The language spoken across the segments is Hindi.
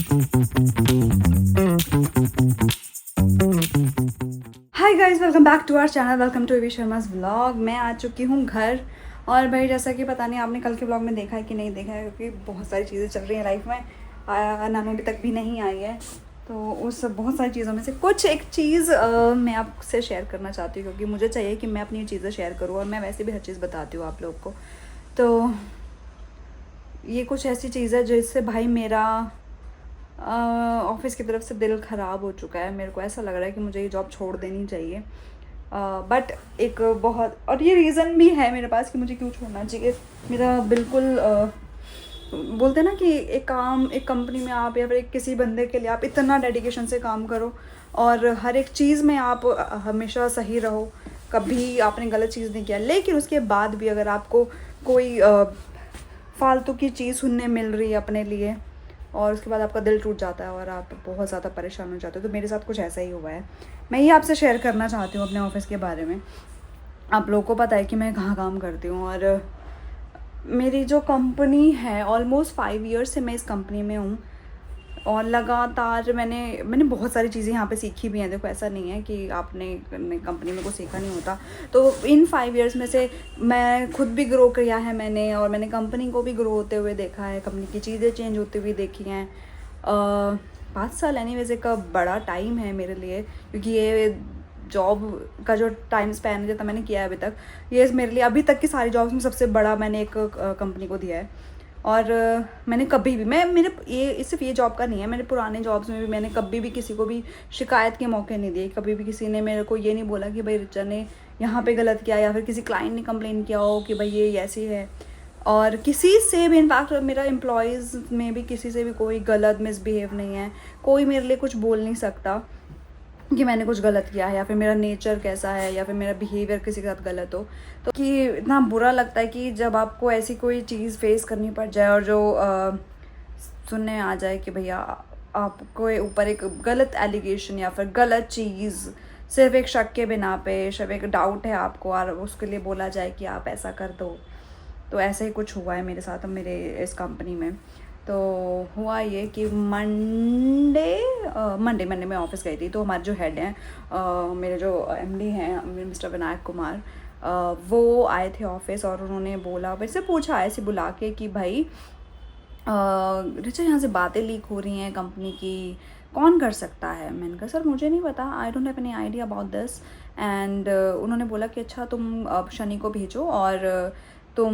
Hi guys, welcome back to our channel. Welcome to Avi Sharma's vlog. मैं आ चुकी हूँ घर। और भाई, जैसा कि पता नहीं आपने कल के व्लॉग में देखा है कि नहीं देखा है, क्योंकि बहुत सारी चीज़ें चल रही हैं लाइफ में। नानू अभी तक भी नहीं आई है, तो उस बहुत सारी चीज़ों में से कुछ एक चीज़ मैं आपसे शेयर करना चाहती हूँ, क्योंकि मुझे चाहिए कि मैं अपनी चीज़ें शेयर करूँ, और मैं वैसे भी हर चीज़ बताती हूँ आप लोग को। तो ये कुछ ऐसी चीज़ है जिससे भाई मेरा ऑफिस की तरफ से दिल ख़राब हो चुका है। मेरे को ऐसा लग रहा है कि मुझे ये जॉब छोड़ देनी चाहिए। बट एक बहुत, और ये रीज़न भी है मेरे पास कि मुझे क्यों छोड़ना चाहिए। मेरा बिल्कुल बोलते हैं ना कि एक कंपनी में आप या फिर किसी बंदे के लिए आप इतना डेडिकेशन से काम करो, और हर एक चीज़ में आप हमेशा सही रहो, कभी आपने गलत चीज़ नहीं किया, लेकिन उसके बाद भी अगर आपको कोई फालतू की चीज़ सुनने मिल रही है अपने लिए, और उसके बाद आपका दिल टूट जाता है और आप बहुत ज़्यादा परेशान हो जाते हो। तो मेरे साथ कुछ ऐसा ही हुआ है। मैं ये आपसे शेयर करना चाहती हूँ अपने ऑफिस के बारे में। आप लोगों को पता है कि मैं कहाँ काम करती हूँ, और मेरी जो कंपनी है, ऑलमोस्ट 5 ईयर्स से मैं इस कंपनी में हूँ, और लगातार मैंने बहुत सारी चीज़ें यहाँ पे सीखी भी हैं। देखो, ऐसा नहीं है कि आपने कंपनी में कुछ सीखा नहीं होता। तो इन 5 ईयर्स में से मैं खुद भी ग्रो किया है मैंने, और मैंने कंपनी को भी ग्रो होते हुए देखा है, कंपनी की चीज़ें चेंज होती हुई देखी हैं। 5 साल एनीवेज एक बड़ा टाइम है मेरे लिए, क्योंकि ये जॉब का जो टाइम स्पैन है जितना मैंने किया है अभी तक, ये मेरे लिए अभी तक की सारी जॉब्स में सबसे बड़ा मैंने एक कंपनी को दिया है। और मैंने कभी भी, मैं मेरे ये सिर्फ ये जॉब का नहीं है, मेरे पुराने जॉब्स में भी मैंने कभी भी किसी को भी शिकायत के मौके नहीं दिए। कभी भी किसी ने मेरे को ये नहीं बोला कि भाई रिचा ने यहाँ पे गलत किया, या फिर किसी क्लाइंट ने कंप्लेन किया हो कि भाई ये ऐसी है। और किसी से भी, इनफैक्ट मेरा एम्प्लॉयज़ में भी किसी से भी कोई गलत मिसबिहेव नहीं है। कोई मेरे लिए कुछ बोल नहीं सकता कि मैंने कुछ गलत किया है, या फिर मेरा नेचर कैसा है, या फिर मेरा बिहेवियर किसी के साथ गलत हो। तो कि इतना बुरा लगता है कि जब आपको ऐसी कोई चीज़ फेस करनी पड़ जाए, और जो सुनने आ जाए कि भैया आपको ऊपर एक गलत एलिगेशन या फिर गलत चीज़, सिर्फ एक शक के बिना पे, सिर्फ एक डाउट है आपको, और उसके लिए बोला जाए कि आप ऐसा कर दो। तो ऐसा ही कुछ हुआ है मेरे साथ मेरे इस कंपनी में। तो हुआ ये कि मंडे में ऑफिस गई थी। तो हमारे जो हेड हैं, मेरे जो एमडी हैं मिस्टर विनायक कुमार, वो आए थे ऑफिस, और उन्होंने बोला, मेरे से पूछा ऐसे बुला के कि भाई रिचा, यहाँ से बातें लीक हो रही हैं कंपनी की, कौन कर सकता है। मैंने कहा सर मुझे नहीं पता, I don't have any idea about this. And उन्होंने बोला कि अच्छा तुम शनि को भेजो, और तुम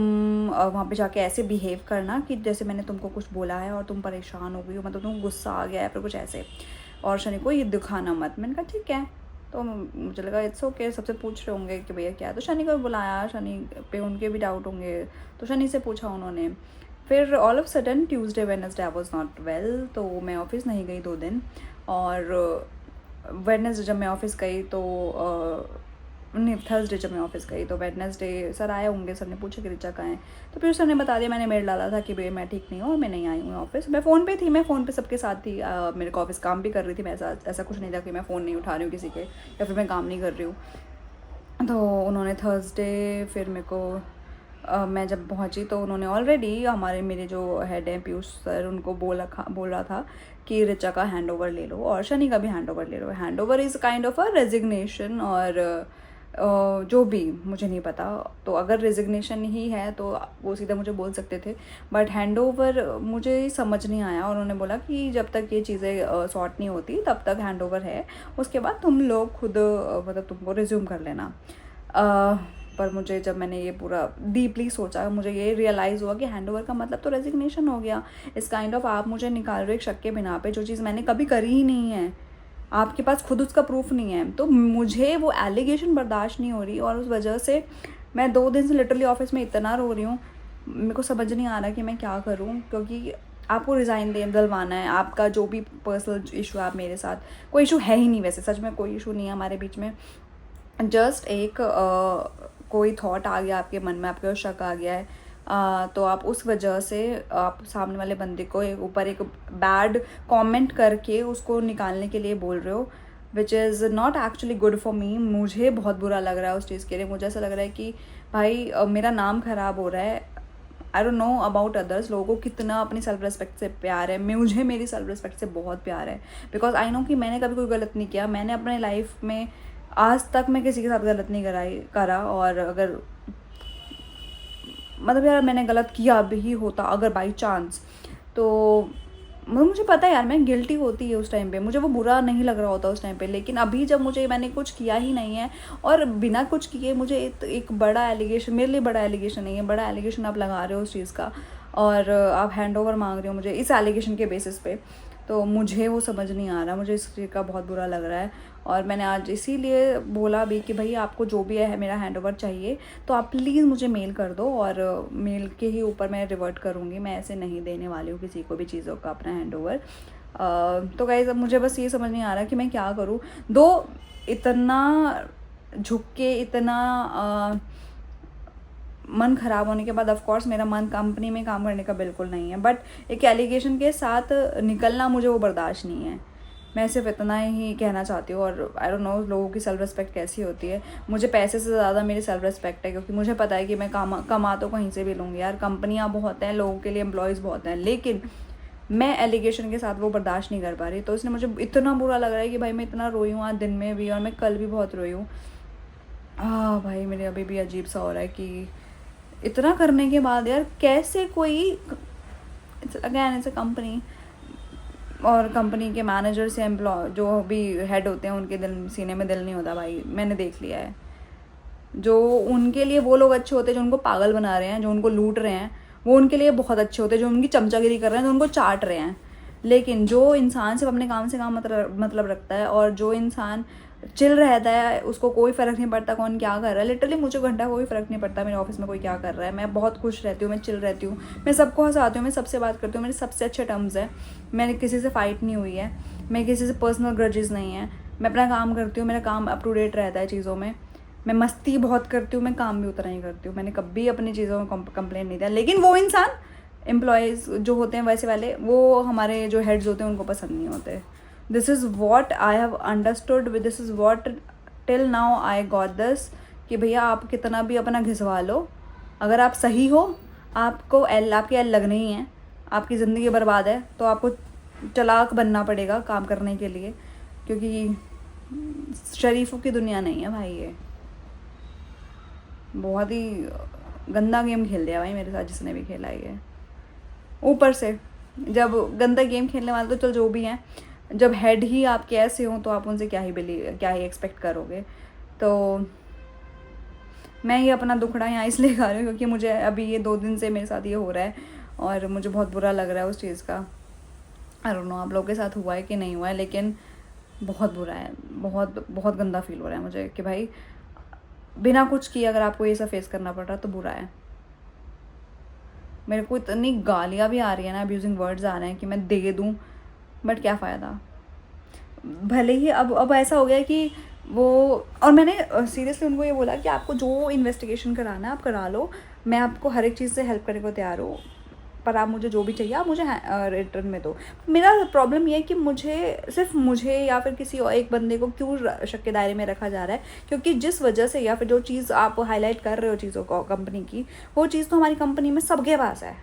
वहाँ पे जाके ऐसे बिहेव करना कि जैसे मैंने तुमको कुछ बोला है और तुम परेशान हो गई हो, मतलब तुम गुस्सा आ गया है, फिर कुछ ऐसे, और शनि को ये दिखाना मत। मैंने कहा ठीक है। तो मुझे लगा इट्स ओके, सबसे पूछ रहे होंगे कि भैया क्या है। तो शनि को बुलाया, शनि पे उनके भी डाउट होंगे, तो शनि से पूछा उन्होंने। फिर all of sudden Tuesday Wednesday I was not well, तो मैं ऑफिस नहीं गई 2 दिन। और वेडनेसडे जब मैं ऑफिस गई तो नहीं, थर्सडे जब मैं ऑफिस गई तो वेडनेसडे सर आए होंगे, सर ने पूछा कि रिचा कहाँ है। तो फिर सर ने बता दिया, मैंने मेल डाला था कि भाई मैं ठीक नहीं हूँ और मैं नहीं आई हूँ ऑफिस। मैं फ़ोन पे थी, मैं फ़ोन पे सबके साथ थी, मेरे को ऑफिस काम भी कर रही थी मैं। ऐसा कुछ नहीं था कि मैं फ़ोन नहीं उठा रही हूँ किसी के, या फिर मैं काम नहीं कर रही हूँ। तो उन्होंने थर्सडे फिर मेरे को मैं जब पहुंची तो उन्होंने ऑलरेडी मेरे जो हेड हैं पीयूष सर, उनको बोल रहा था कि रिचा का हैंड ओवर ले लो और शनि का भी हैंड ओवर ले लो। Hand over is kind of a resignation, और जो भी मुझे नहीं पता। तो अगर रेजिग्नेशन ही है तो वो सीधा मुझे बोल सकते थे, बट हैंड ओवर मुझे समझ नहीं आया। उन्होंने बोला कि जब तक ये चीज़ें सॉर्ट नहीं होती तब तक हैंड ओवर है, उसके बाद तुम लोग खुद मतलब तुमको रिज्यूम कर लेना। पर मुझे, जब मैंने ये पूरा डीपली सोचा, मुझे ये रियलाइज़ हुआ कि हैंड ओवर का मतलब तो रेजिग्नेशन हो गया। इस काइंड ऑफ आप मुझे निकाल रहे हो एक शक के बिना पे, जो चीज़ मैंने कभी करी ही नहीं है, आपके पास खुद उसका प्रूफ नहीं है। तो मुझे वो एलिगेशन बर्दाश्त नहीं हो रही, और उस वजह से मैं 2 दिन से लिटरली ऑफिस में इतना रो रही हूँ। मेरे को समझ नहीं आ रहा कि मैं क्या करूँ, क्योंकि आपको रिज़ाइन दिलवाना है। आपका जो भी पर्सनल इशू है, आप मेरे साथ, कोई इशू है ही नहीं, वैसे सच में कोई इशू नहीं है हमारे बीच में। जस्ट एक कोई थॉट आ गया आपके मन में, आपके शक आ गया है, तो आप उस वजह से आप सामने वाले बंदे को ऊपर एक बैड कमेंट करके उसको निकालने के लिए बोल रहे हो, which is not actually good for me. मुझे बहुत बुरा लग रहा है उस चीज़ के लिए। मुझे ऐसा लग रहा है कि भाई मेरा नाम ख़राब हो रहा है। I don't know about others, लोगों को कितना अपनी सेल्फ रिस्पेक्ट से प्यार है, मुझे मेरी सेल्फ रिस्पेक्ट से बहुत प्यार है, बिकॉज आई नो कि मैंने कभी कोई गलत नहीं किया। मैंने अपने लाइफ में आज तक मैं किसी के साथ गलत नहीं करा, और अगर मतलब यार मैंने गलत किया भी होता अगर बाई चांस, तो मुझे पता है यार मैं गिल्टी होती है उस टाइम पे, मुझे वो बुरा नहीं लग रहा होता उस टाइम पे। लेकिन अभी जब मैंने कुछ किया ही नहीं है और बिना कुछ किए मुझे एक बड़ा एलिगेशन, मेरे लिए बड़ा एलिगेशन नहीं है, बड़ा एलिगेशन आप लगा रहे हो उस चीज़ का, और आप हैंड ओवर मांग रहे हो मुझे इस एलिगेशन के बेसिस पे, तो मुझे वो समझ नहीं आ रहा, मुझे इस चीज़ का बहुत बुरा लग रहा है। और मैंने आज इसीलिए बोला भी कि भाई आपको जो भी है मेरा हैंड ओवर चाहिए तो आप प्लीज़ मुझे मेल कर दो, और मेल के ही ऊपर मैं रिवर्ट करूँगी, मैं ऐसे नहीं देने वाली हूँ किसी को भी चीज़ों का अपना हैंड ओवर। तो गाइस अब मुझे बस ये समझ नहीं आ रहा कि मैं क्या करूँ। दो इतना झुक के इतना मन ख़राब होने के बाद ऑफ कोर्स मेरा मन कंपनी में काम करने का बिल्कुल नहीं है, बट एक एलिगेशन के साथ निकलना मुझे वो बर्दाश्त नहीं है। मैं सिर्फ इतना ही कहना चाहती हूँ। और आई डोंट नो लोगों की सेल्फ रिस्पेक्ट कैसी होती है, मुझे पैसे से ज़्यादा मेरी सेल्फ रिस्पेक्ट है, क्योंकि मुझे पता है कि मैं कमा तो कहीं से भी लूँगी यार। कंपनियाँ बहुत हैं, लोगों के लिए एम्प्लॉयज़ बहुत हैं, लेकिन मैं एलिगेशन के साथ वो बर्दाश्त नहीं कर पा रही। तो इसने मुझे इतना बुरा लग रहा है कि भाई मैं इतना रोई हूँ आज दिन में भी, और मैं कल भी बहुत रोई हूँ। हाँ भाई मेरे अभी भी अजीब सा हो रहा है कि इतना करने के बाद यार कैसे कोई, अगेन इट्स अ कंपनी, और कंपनी के मैनेजर्स या एम्प्लॉय जो भी हेड होते हैं उनके दिल सीने में दिल नहीं होता भाई, मैंने देख लिया है। जो उनके लिए वो लोग अच्छे होते हैं जो उनको पागल बना रहे हैं, जो उनको लूट रहे हैं, वो उनके लिए बहुत अच्छे होते हैं। जो उनकी चमचागिरी कर रहे हैं, जो उनको चाट रहे हैं। लेकिन जो इंसान सिर्फ अपने काम से काम मतलब रखता है, और जो इंसान चिल रहता है, उसको कोई फ़र्क नहीं पड़ता कौन क्या कर रहा है। लिटरली मुझे घंटा कोई फ़र्क नहीं पड़ता मेरे ऑफिस में कोई क्या कर रहा है, मैं बहुत खुश रहती हूँ, मैं चिल रहती हूँ, मैं सबको हंसाती हूँ, मैं सबसे बात करती हूँ, मेरे सबसे अच्छे टर्म्स है, मैंने किसी से फ़ाइट नहीं हुई है, मैं किसी से पर्सनल ग्रजेस नहीं है, मैं अपना काम करती हूँ, मेरा काम अप टू डेट रहता है चीज़ों में, मैं मस्ती बहुत करती हूँ, मैं काम भी उतना ही करती हूँ, मैंने कभी अपनी चीज़ों में कंप्लेंट नहीं दिया। लेकिन वो इंसान एम्प्लॉयज़ जो होते हैं वैसे वाले, वो हमारे जो हेड्स होते हैं उनको पसंद नहीं होते। This is what I have understood, this is what till now I got this, कि भैया आप कितना भी अपना घिसवा लो, अगर आप सही हो, आपको आपकी एल लगनी ही है, आपकी ज़िंदगी बर्बाद है, तो आपको चालाक बनना पड़ेगा काम करने के लिए, क्योंकि शरीफों की दुनिया नहीं है भाई। ये बहुत ही गंदा गेम खेल दिया भाई मेरे साथ जिसने भी खेला है ये। ऊपर से जब गंदा गेम खेलने वाले तो चल जो भी हैं, जब हेड ही आपके ऐसे हों तो आप उनसे क्या ही एक्सपेक्ट करोगे। तो मैं ये अपना दुखड़ा यहाँ इसलिए गा रही हूँ क्योंकि मुझे अभी ये 2 दिन से मेरे साथ ये हो रहा है, और मुझे बहुत बुरा लग रहा है उस चीज़ का। आई डोंट नो आप लोगों के साथ हुआ है कि नहीं हुआ है, लेकिन बहुत बुरा है, बहुत बहुत गंदा फील हो रहा है मुझे कि भाई बिना कुछ किए अगर आपको ये सब फेस करना पड़ रहा तो बुरा है। मेरे को इतनी गालियाँ भी आ रही है ना, अब्यूजिंग वर्ड्स आ रहे हैं कि मैं दे दूँ, बट क्या फ़ायदा। भले ही अब ऐसा हो गया कि वो, और मैंने सीरियसली उनको ये बोला कि आपको जो इन्वेस्टिगेशन कराना है आप करा लो, मैं आपको हर एक चीज़ से हेल्प करने को तैयार हूँ, पर आप मुझे जो भी चाहिए आप मुझे रिटर्न में दो। मेरा प्रॉब्लम ये है कि मुझे या फिर किसी और एक बंदे को क्यों शक के दायरे में रखा जा रहा है, क्योंकि जिस वजह से या फिर जो चीज़ आप हाईलाइट कर रहे हो चीज़ों को कंपनी की, वो चीज़ तो हमारी कंपनी में सबके पास है।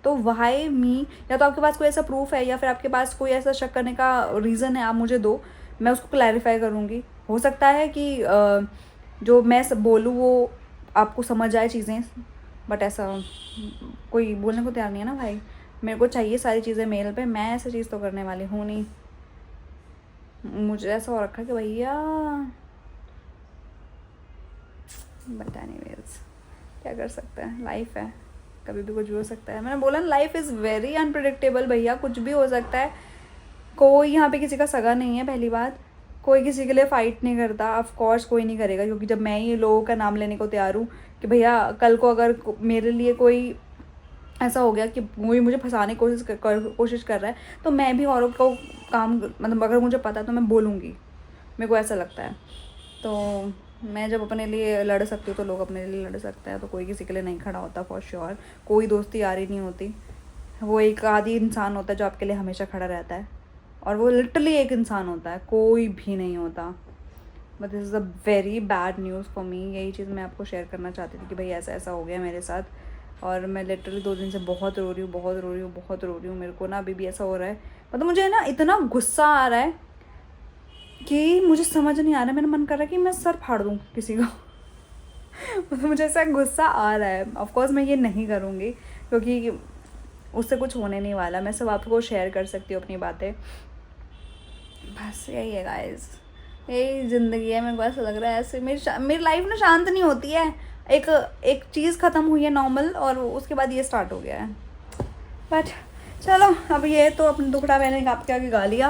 तो वाई मी, या तो आपके पास कोई ऐसा प्रूफ है या फिर आपके पास कोई ऐसा शक करने का रीज़न है, आप मुझे दो, मैं उसको क्लैरिफाई करूँगी। हो सकता है कि जो मैं सब बोलूँ वो आपको समझ आए चीज़ें, बट ऐसा कोई बोलने को तैयार नहीं है ना भाई। मेरे को चाहिए सारी चीज़ें मेल पे, मैं ऐसा चीज़ तो करने वाली हूँ नहीं। मुझे ऐसा हो रखा कि भैया बट एनीवेज क्या कर सकते हैं, लाइफ है, कभी भी कुछ भी हो सकता है। मैंने बोला ना लाइफ इज़ वेरी अनप्रिडिक्टेबल भैया, कुछ भी हो सकता है। कोई यहाँ पे किसी का सगा नहीं है, पहली बात। कोई किसी के लिए फ़ाइट नहीं करता, ऑफ कोर्स कोई नहीं करेगा, क्योंकि जब मैं ही लोगों का नाम लेने को तैयार हूँ कि भैया कल को अगर मेरे लिए कोई ऐसा हो गया कि कोई मुझे फंसाने की कोशिश कर रहा है, तो मैं भी औरों को काम मतलब अगर मुझे पता है तो मैं बोलूँगी, मेरे को ऐसा लगता है। तो मैं जब अपने लिए लड़ सकती हूँ तो लोग अपने लिए लड़ सकते हैं, तो कोई किसी के लिए नहीं खड़ा होता फॉर श्योर। कोई दोस्ती यारी नहीं होती, वो एक आदि इंसान होता है जो आपके लिए हमेशा खड़ा रहता है, और वो लिटरली एक इंसान होता है, कोई भी नहीं होता। But this is a very bad news for me. यही चीज़ मैं आपको शेयर करना चाहती थी कि भाई ऐसा ऐसा हो गया मेरे साथ। और मैं लिटरली 2 दिन से बहुत रो रही हूँ, बहुत रो रही हूँ, बहुत रो रही हूँ। मेरे को ना अभी भी ऐसा हो रहा है, मतलब मुझे ना इतना गुस्सा आ रहा है कि मुझे समझ नहीं आ रहा है। मेरा मन कर रहा है कि मैं सर फाड़ दूँ किसी का। मतलब मुझे ऐसा गुस्सा आ रहा है। ऑफ कोर्स मैं ये नहीं करूँगी क्योंकि उससे कुछ होने नहीं वाला। मैं सब आपको शेयर कर सकती हूँ अपनी बातें। बस यही है गाइस, यही ज़िंदगी है। मेरे को ऐसा लग रहा है ऐसे मेरी लाइफ ना शांत नहीं होती है। एक चीज़ ख़त्म हुई है नॉर्मल और उसके बाद ये स्टार्ट हो गया है। बट चलो, अब ये तो अपने दुखड़ा मैंने आपके आगे गा लिया।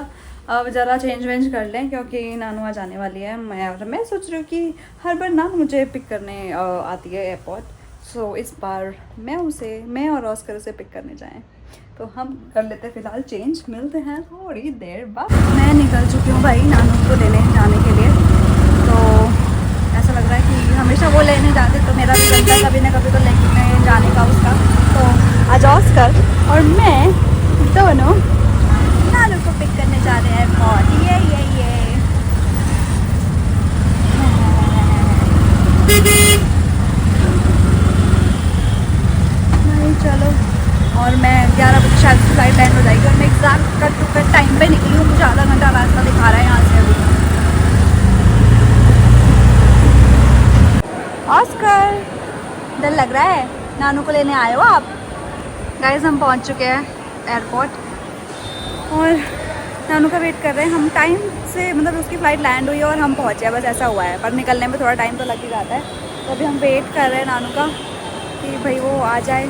अब ज़रा चेंज वेंज कर लें क्योंकि नानू आ जाने वाली है। मैं सोच रही हूँ कि हर बार ना मुझे पिक करने आती है एयरपोर्ट। सो इस बार मैं और ऑस्कर उसे पिक करने जाएं। तो हम कर लेते हैं फ़िलहाल चेंज, मिलते हैं थोड़ी देर बाद। मैं निकल चुकी हूँ भाई नानू को लेने जाने के लिए। तो ऐसा लग रहा है कि हमेशा वो लेने जाते तो मेरा भी बनता है कभी ना कभी तो लेने जाने का उसका। तो आज ऑस्कर और मैं दोनों नानू को पिक करने जा रहे हैं एयरपोर्ट। ये नहीं चलो। और मैं 11 बजे शायद फ्लाइट लैंड हो जाएगी और मैं exact cut to cut time पे निकली हूँ। मुझे आधा घंटा रास्ता दिखा रहा है यहाँ से अभी। ऑस्कर, डर लग रहा है? नानू को लेने आए हो आप? गाइस हम पहुँच चुके हैं एयरपोर्ट और नानू का वेट कर रहे हैं हम टाइम से। मतलब उसकी फ़्लाइट लैंड हुई है और हम पहुँचे, बस ऐसा हुआ है। पर निकलने में थोड़ा टाइम तो लग ही जाता है। तो अभी हम वेट कर रहे हैं नानू का कि भाई वो आ जाए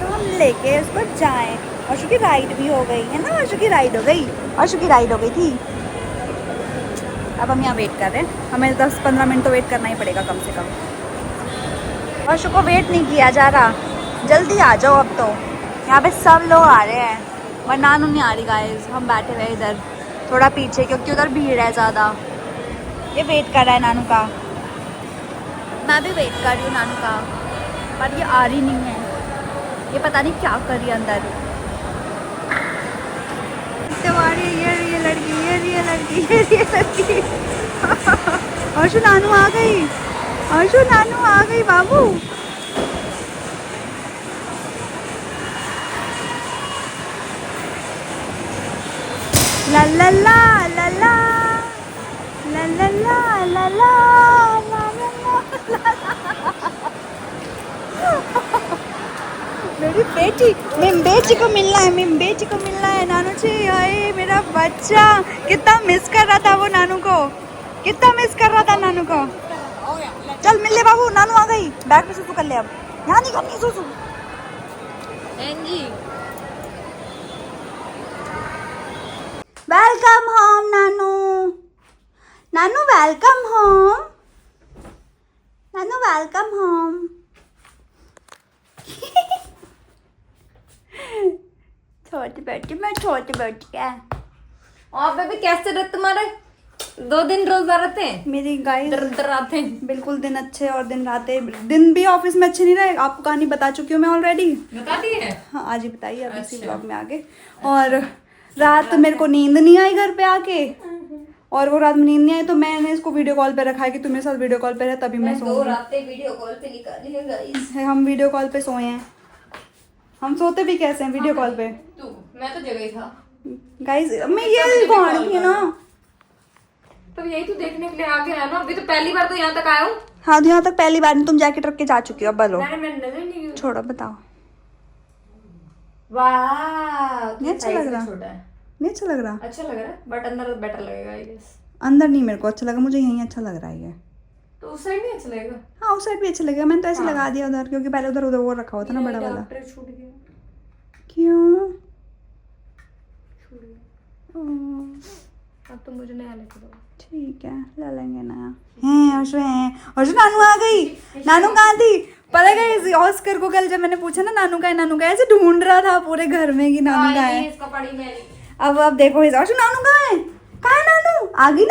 तो हम लेके उसको जाएं। अर्शु की राइड भी हो गई है ना, अर्शु की राइड हो गई थी। अब हम यहाँ वेट कर रहे हैं। हमें 10-15 मिनट तो वेट करना ही पड़ेगा कम से कम। अर्शु को वेट नहीं किया जा रहा, जल्दी आ जाओ अब तो। यहाँ पे सब लोग आ रहे हैं और नानू नहीं आ रही गाइस। हम बैठे हुए इधर थोड़ा पीछे क्योंकि उधर भीड़ है ज़्यादा। ये वेट कर रहा है नानू का, मैं भी वेट कर रही हूँ नानू का, पर ये आ रही नहीं है। ये पता नहीं क्या कर रही है अंदर। ये लड़की अर्शु नानू आ गई बाबू। ला ला ला ला ला ला ला ला ला ला ला। मेरी बेटी मिम्बेची को मिलना है नानू जी। हाय मेरा बच्चा, कितना मिस कर रहा था वो नानू को, चल मिल ले बाबू। नानू आ गई, बैग में सुसु कर ले। अब यहाँ नहीं करनी सुसु। वेलकम होम नानू वेलकम होम। छोटी बेटी है। और बेबी कैसे रहे तुम्हारे 2 दिन रोजा रहते हैं? मेरी गाइस दर आते हैं बिल्कुल, दिन अच्छे और दिन रातें। दिन भी ऑफिस में अच्छे नहीं रहे, आपको कहानी बता चुकी हूँ मैं ऑलरेडी। बता दी है? हाँ आज ही बताइए, अब इसी ब्लॉग में आगे। और रात मेरे को नींद नहीं आई घर पे आके, और वो रात में नींद नहीं आई तो मैंने इसको वीडियो कॉल पे रखा है कि तुम मेरे साथ वीडियो कॉल पे रहे तभी मैं सोऊंगी। 2 रातें वीडियो कॉल पे निकाली है गाइस। हम वीडियो कॉल पे सोए हैं। हम सोते भी कैसे हैं वीडियो कॉल पे। मैं तो जगह ही था गाइस। मैं ये कौन थी ना, तो यही तो देखने के लिए आ गया ना। अभी तो पहली बार तो यहाँ तक आया हूँ। हाँ तो यहाँ तक पहली बार तुम जैकेट रख के जा चुकी हो। अब बोलो, मैंने नजर नहीं। छोड़ो बताओ। वाह नहीं अच्छा लग रहा, छोटा है। नहीं अच्छा लग रहा। अच्छा लग रहा है बट अंदर बेटर लगेगा आई गेस। अंदर नहीं मेरे को अच्छा लगा, मुझे यहीं अच्छा लग रहा है ये। तो उस साइड नहीं अच्छा लगेगा? हाँ उस साइड भी अच्छा लगेगा। मैंने तो ऐसे लगा दिया उधर क्योंकि पहले उधर वो रखा हुआ था ना बड़ा वाला। छूट गया। क्यों? अब तो मुझे नया लेके दो। ठीक है ले लेंगे नया। अर्शु नानू आ गई। नानू कहाँ थी पता है? ऑस्कर को कल जब मैंने पूछा ना नानू का है, ऐसे ढूंढ रहा था पूरे घर में कि नानू का है। अब देखो अर्शु नानू कहाँ है नानू? आ गई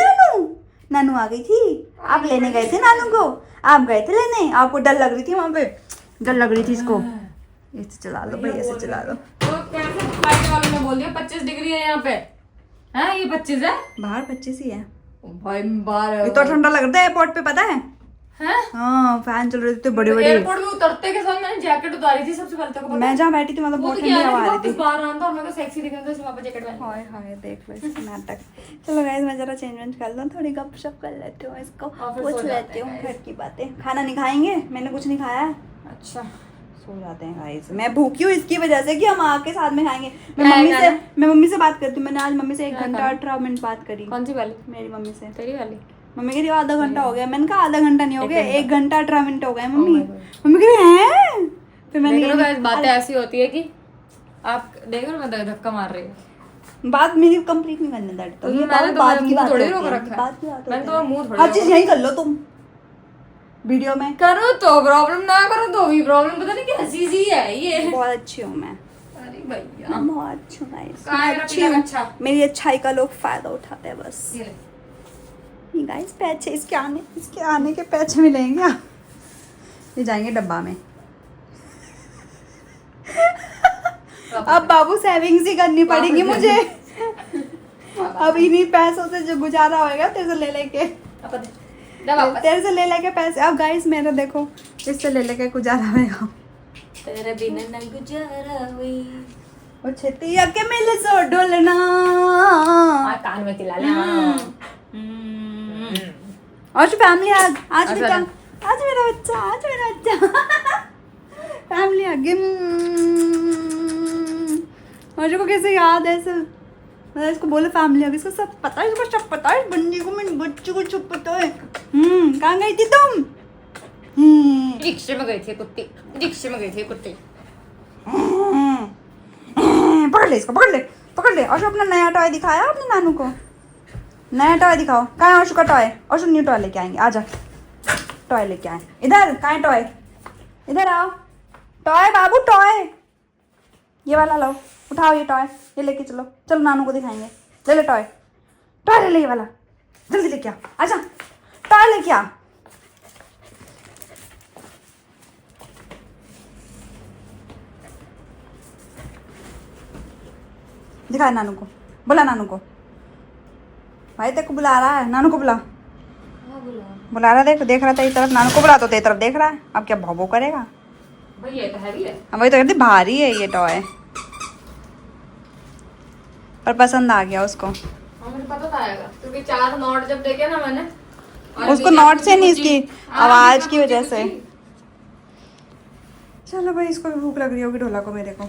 नानू आ गई थी। आप लेने गए थे नानू को? आप गए थे लेने? आपको डर लग रही थी वहाँ पे? डर लग रही थी इसको। ऐसे चला लो भाई, ऐसे चला लो। तो कैसे फ्लाइट वालों ने बोल दिया 25 डिग्री है यहाँ पे? हैं ये 25 है? बाहर 25 ही है भाई। बाहर ये तो ठंडा लग रहा है एयरपोर्ट पे, पता है? हैं? हाँ फैन चल रहे थे बड़े बड़े। एयरपोर्ट में उतरते के साथ मैंने जैकेट उतारी थी सबसे पहले, तक मैं जहाँ बैठी थी मतलब बहुत ठंडी हवा आ रही थी। बाहर आना था और मैं को सेक्सी दिखना था, इसलिए वापस जैकेट पहन। हाय हाय देख लो इसका नाटक। चलो गाइस मैं जरा चेंज कर लूँ, थोड़ी गपशप कर लेती हूँ, इसको और फिर पूछ सो जाते लेती हैं हूँ guys। घर की बातें। खाना नहीं खाएंगे, मैंने कुछ नहीं खाया है। अच्छा सो जाते हैं गाइस। मैं भूखी हूँ इसकी वजह से कि हम आके साथ में खाएंगे। मैं क्या मम्मी है से खाना? मैं मम्मी से बात करती हूँ। मैंने आज मम्मी से 1 क्या घंटा खाना? 18 मिनट बात करी। कौन सी वाली? मेरी मम्मी से। तेरी वाली? मम्मी कह रही आधा घंटा हो गया। मैंने कहा आधा घंटा नहीं हो गया, 1 घंटा 18 मिनट हो गए Oh mummy. my God। Mummy कह रही हैं। फिर मैंने देख लो ये- guys, बातें ऐसी होती है कि आप देख लो, मैं धक्का मार रही हूँ। बात मेरी कंप्लीट नहीं करने देती। तो ये मैंने तो बात की मुंह बात थोड़ी होती रोक है। रखा है। बात की बात मैंने होती तो है। मुंह थोड़ी हर चीज रोका। यही कर लो तुम वीडियो में। करो तो प्रॉब्लम, ना करो तो भी प्रॉब्लम। पता नहीं कैसी सी है ये। बहुत अच्छी हूँ मैं। अरे भैया मैं बहुत अच्छी हूँ guys। कहाँ है मैं मेरा अच्छी पीला हूँ। कच्छा? मेरी अच्छाई का लोग फायदा उठाते हैं बस। ये ले। ये गाइस पैसे इसके आने के पैसे मिलेंगे। ये जाएंगे डब्बा में। अब बाबू सेविंग्स ही करनी पड़ेगी मुझे। अब इन्हीं पैसों से जो गुजारा होएगा तेरे से ले लेके अब दे। दे वापस। तेरे से ले लेके पैसे। अब गाइस मेरा देखो इससे ले लेके गुजारा होएगा। तेरे बिना न गुजारा हुई। वो छतिया के मिले सो डोलना। कान में तिला ले। और फैमिली आज अच्छा, बेटा, आज मेरा बच्चा फैमिली आ गई। और को कैसे याद है ऐसे, मतलब इसको बोले फैमिली आ गई, इसको सब पता है, इसको सब पता है। बंदी को मेरे बच्चे को सब पता है। कहाँ गई थी तुम? रिक्शे में गई थी कुत्ती, रिक्शे में गई थी कुत्ती। पकड़ ले इसको, पकड़ ले। और अपना नया टॉय दिखाया अपने नानू को। नया टॉय दिखाओ। कहाँ है औशु का टॉय? औशु न्यू टॉय लेके आएंगे। आजा टॉय लेके आए। इधर कहाँ है टॉय? इधर आओ। टॉय बाबू टॉय, ये वाला लो, उठाओ ये टॉय, ये लेके चलो। चलो नानू को दिखाएंगे। ले ले टॉय, टॉय ले ले ये वाला, जल्दी लेके आ। आजा टॉय लेके आ। दिखा नानू को, बुला नानू को। भाई तेरे को बुला रहा है, नानू को बुला। बुला रहा, देख रहा था ये तरफ, नानू को बुला तो तेरी तरफ देख रहा है। अब क्या भौभो करेगा? भाई ये तो हैवी है। अब वही तो कहती भारी है ये टॉय, पर पसंद आ गया उसको। हाँ मुझे पता था आएगा, क्योंकि 4 नोट जब देखे ना मैंने। और उसको बीच में नोट से नहीं, कुछ-कुछ- इसकी हाँ, आवाज बीच की में वजह कुछ-कुछ से। ही। चलो भाई इसको भी भूख लग रही होगी ढोला को मेरे को।